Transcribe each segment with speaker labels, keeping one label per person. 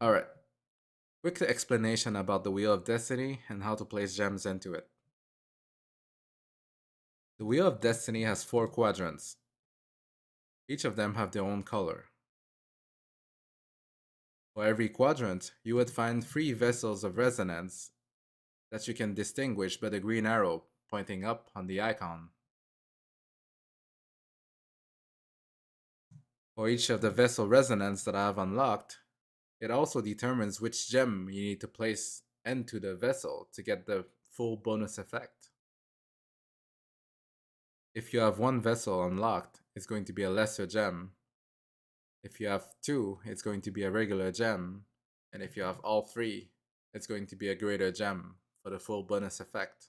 Speaker 1: Alright, quick explanation about the Wheel of Destiny and how to place gems into it. The Wheel of Destiny has 4 quadrants. Each of them have their own color. For every quadrant, you would find 3 vessels of resonance that you can distinguish by the green arrow pointing up on the icon. For each of the vessel resonance that I have unlocked, it also determines which gem you need to place into the vessel to get the full bonus effect. If you have 1 vessel unlocked, it's going to be a lesser gem. If you have 2, it's going to be a regular gem. And if you have all 3, it's going to be a greater gem for the full bonus effect.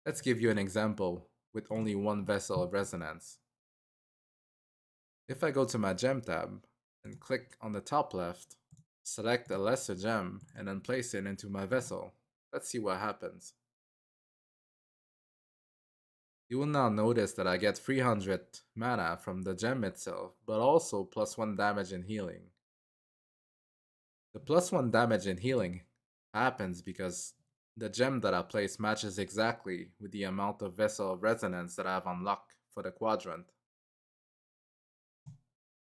Speaker 1: Let's give you an example with only 1 vessel of resonance. If I go to my gem tab and click on the top left, select a lesser gem and then place it into my vessel. Let's see what happens. You will now notice that I get 300 mana from the gem itself, but also +1 damage and healing. The +1 damage and healing happens because the gem that I place matches exactly with the amount of vessel of resonance that I have unlocked for the quadrant.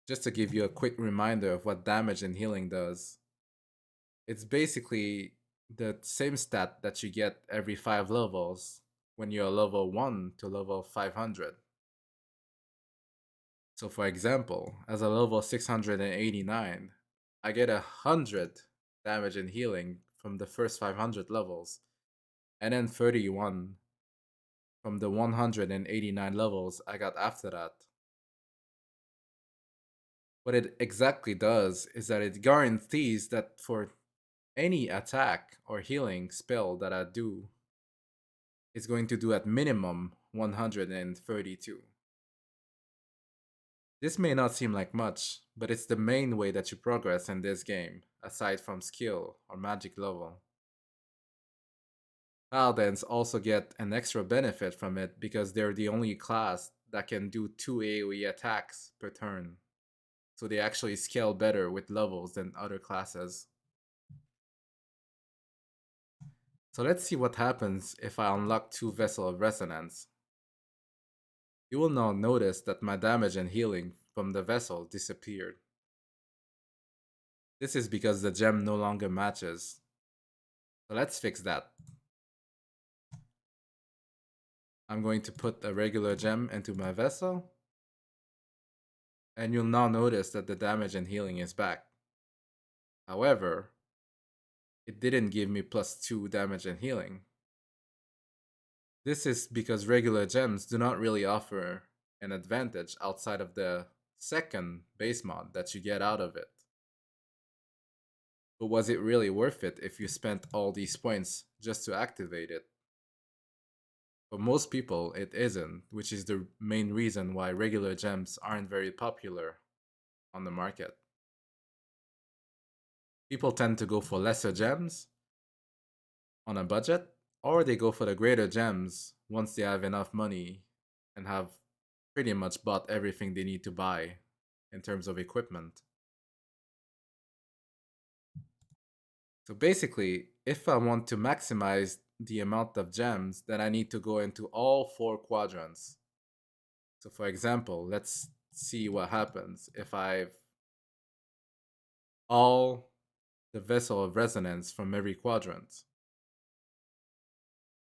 Speaker 1: Just to give you a quick reminder of what damage and healing does, it's basically the same stat that you get every 5 levels when you're level 1 to level 500. So for example, as a level 689, I get 100 damage and healing from the first 500 levels, and then 31 from the 189 levels I got after that. What it exactly does is that it guarantees that for any attack or healing spell that I do, it's going to do at minimum 132. This may not seem like much, but it's the main way that you progress in this game, aside from skill or magic level. Paladins also get an extra benefit from it because they're the only class that can do 2 AoE attacks per turn, so they actually scale better with levels than other classes. So let's see what happens if I unlock 2 Vessel of Resonance. You will now notice that my damage and healing from the vessel disappeared. This is because the gem no longer matches. So let's fix that. I'm going to put a regular gem into my vessel, and you'll now notice that the damage and healing is back. However, it didn't give me +2 damage and healing. This is because regular gems do not really offer an advantage outside of the second base mod that you get out of it. But was it really worth it if you spent all these points just to activate it? For most people, it isn't, which is the main reason why regular gems aren't very popular on the market. People tend to go for lesser gems on a budget, or they go for the greater gems once they have enough money and have pretty much bought everything they need to buy in terms of equipment. So basically, if I want to maximize the amount of gems, then I need to go into all 4 quadrants. So for example, let's see what happens if I've all the vessel of resonance from every quadrant.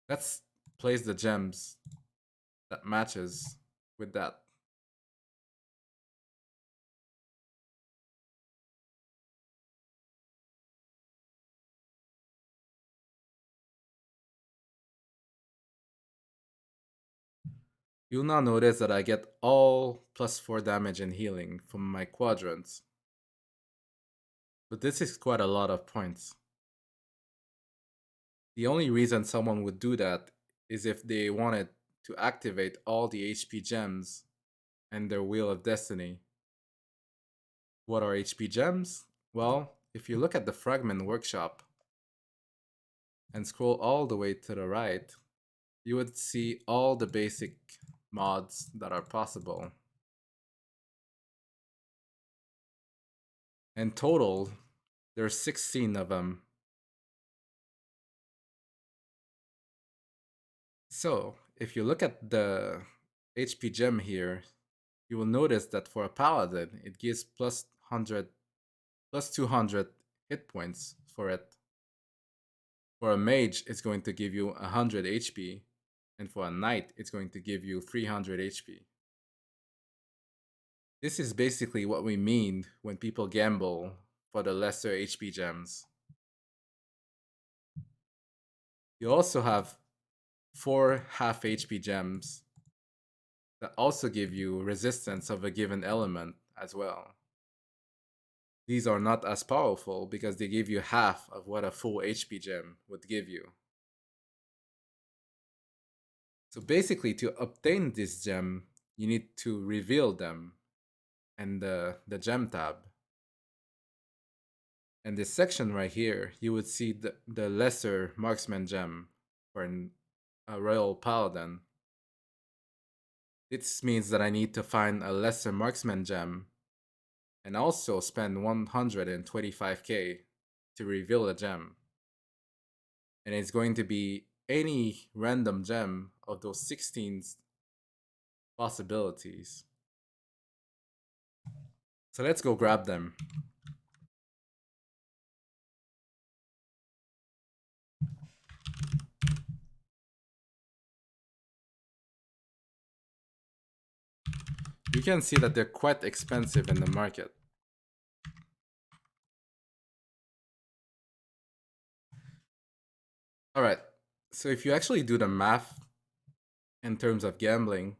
Speaker 1: Let's place the gems that matches with that. You'll now notice that I get all +4 damage and healing from my quadrants. But this is quite a lot of points. The only reason someone would do that is if they wanted to activate all the HP gems and their Wheel of Destiny. What are HP gems? Well, if you look at the Fragment Workshop and scroll all the way to the right, you would see all the basic mods that are possible. In total, there's 16 of them. So, if you look at the HP gem here, you will notice that for a paladin, it gives plus 100, plus 200 hit points for it. For a mage, it's going to give you 100 HP, and for a knight, it's going to give you 300 HP. This is basically what we mean when people gamble for the lesser HP gems. You also have 4 half HP gems that also give you resistance of a given element as well. These are not as powerful because they give you half of what a full HP gem would give you. So basically, to obtain this gem, you need to reveal them in the gem tab. In this section right here, you would see the lesser marksman gem for a royal paladin. This means that I need to find a lesser marksman gem and also spend 125k to reveal a gem. And it's going to be any random gem of those 16 possibilities. So let's go grab them. You can see that they're quite expensive in the market. Alright, so if you actually do the math in terms of gambling,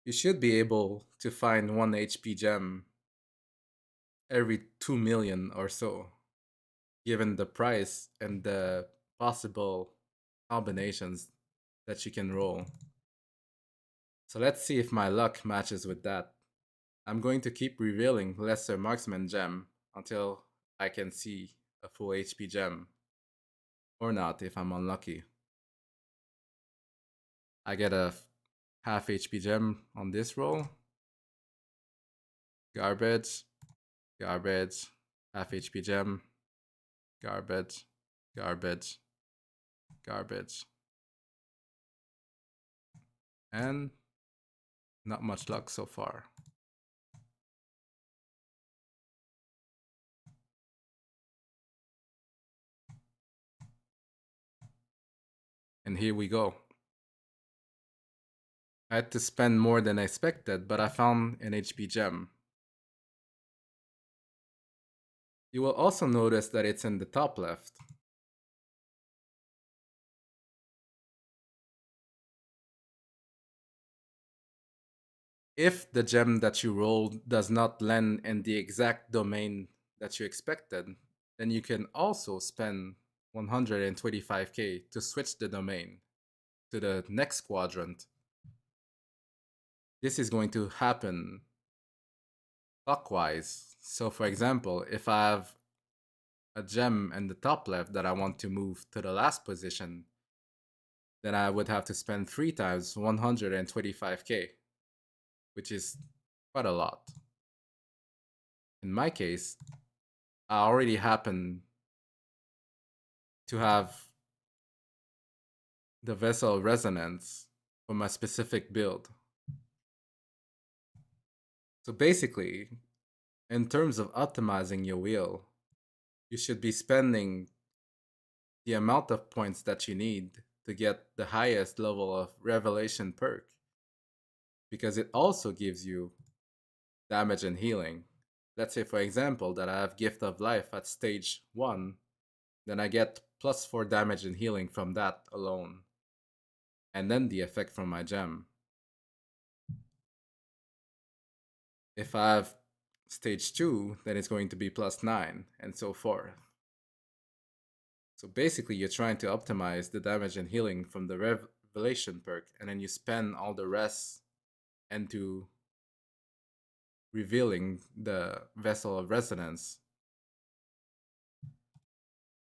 Speaker 1: you should be able to find 1 HP gem every 2 million or so, given the price and the possible combinations that you can roll. So let's see if my luck matches with that. I'm going to keep revealing lesser marksman gem until I can see a full HP gem. Or not if I'm unlucky. I get a half HP gem on this roll. Garbage, garbage, half HP gem, garbage, garbage, garbage. And not much luck so far. And here we go. I had to spend more than I expected, but I found an HP gem. You will also notice that it's in the top left. If the gem that you rolled does not land in the exact domain that you expected, then you can also spend 125k to switch the domain to the next quadrant. This is going to happen clockwise. So for example, if I have a gem in the top left that I want to move to the last position, then I would have to spend 3 times 125k, which is quite a lot. In my case, I already happen to have the vessel resonance for my specific build. So basically, in terms of optimizing your wheel, you should be spending the amount of points that you need to get the highest level of revelation perk, because it also gives you damage and healing. Let's say, for example, that I have Gift of Life at stage 1, then I get plus 4 damage and healing from that alone, and then the effect from my gem. If I have stage 2, then it's going to be plus 9, and so forth. So basically, you're trying to optimize the damage and healing from the Revelation perk, and then you spend all the rest into revealing the Vessel of Resonance.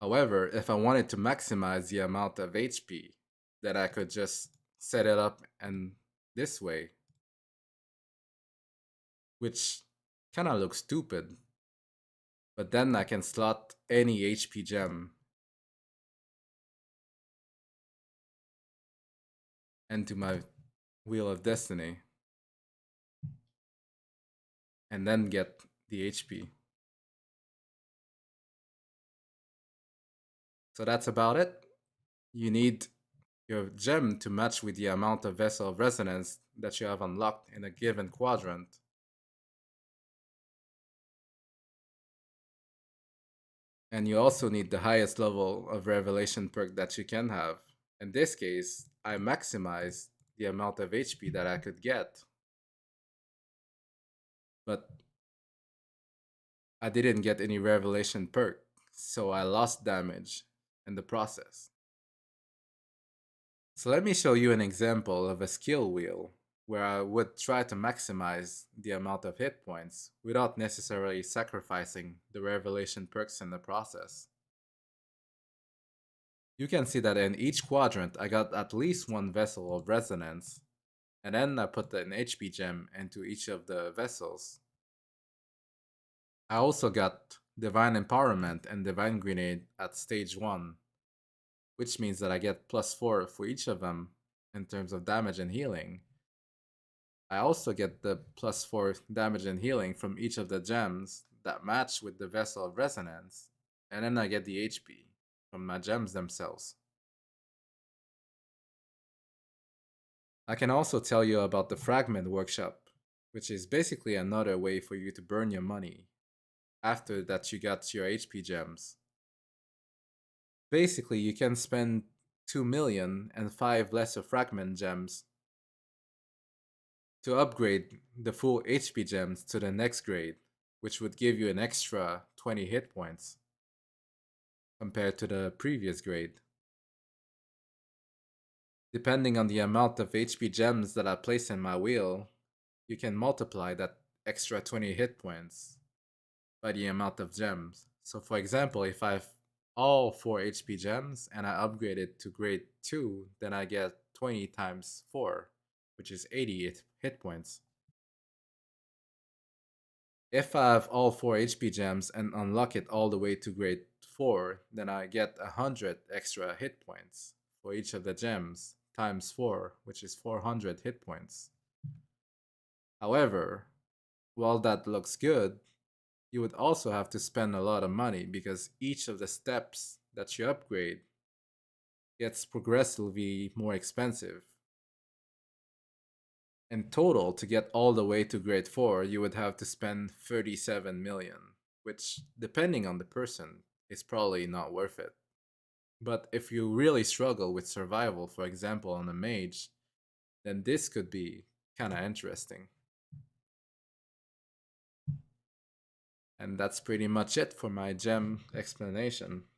Speaker 1: However, if I wanted to maximize the amount of HP, then I could just set it up in this way, which kind of looks stupid. But then I can slot any HP gem into my Wheel of Destiny and then get the HP. So that's about it. You need your gem to match with the amount of Vessel of Resonance that you have unlocked in a given quadrant. And you also need the highest level of Revelation perk that you can have. In this case, I maximized the amount of HP that I could get, but I didn't get any Revelation perk, so I lost damage in the process. So let me show you an example of a skill wheel where I would try to maximize the amount of hit points without necessarily sacrificing the Revelation perks in the process. You can see that in each quadrant I got at least one Vessel of Resonance, and then I put an HP gem into each of the vessels. I also got Divine Empowerment and Divine Grenade at stage 1, which means that I get +4 for each of them in terms of damage and healing. I also get the +4 damage and healing from each of the gems that match with the Vessel of Resonance, and then I get the HP from my gems themselves. I can also tell you about the Fragment Workshop, which is basically another way for you to burn your money after that you got your HP gems. Basically, you can spend 2 million and 5 lesser fragment gems to upgrade the full HP gems to the next grade, which would give you an extra 20 hit points compared to the previous grade. Depending on the amount of HP gems that I place in my wheel, you can multiply that extra 20 hit points by the amount of gems. So for example, if I have all 4 HP gems and I upgrade it to grade 2, then I get 20 times 4, which is 80 hit points. If I have all 4 HP gems and unlock it all the way to grade 4, then I get 100 extra hit points for each of the gems times 4, which is 400 hit points. However, while that looks good, you would also have to spend a lot of money because each of the steps that you upgrade gets progressively more expensive. In total, to get all the way to grade 4, you would have to spend 37 million, which, depending on the person, is probably not worth it. But if you really struggle with survival, for example, on a mage, then this could be kinda interesting. And that's pretty much it for my gem explanation.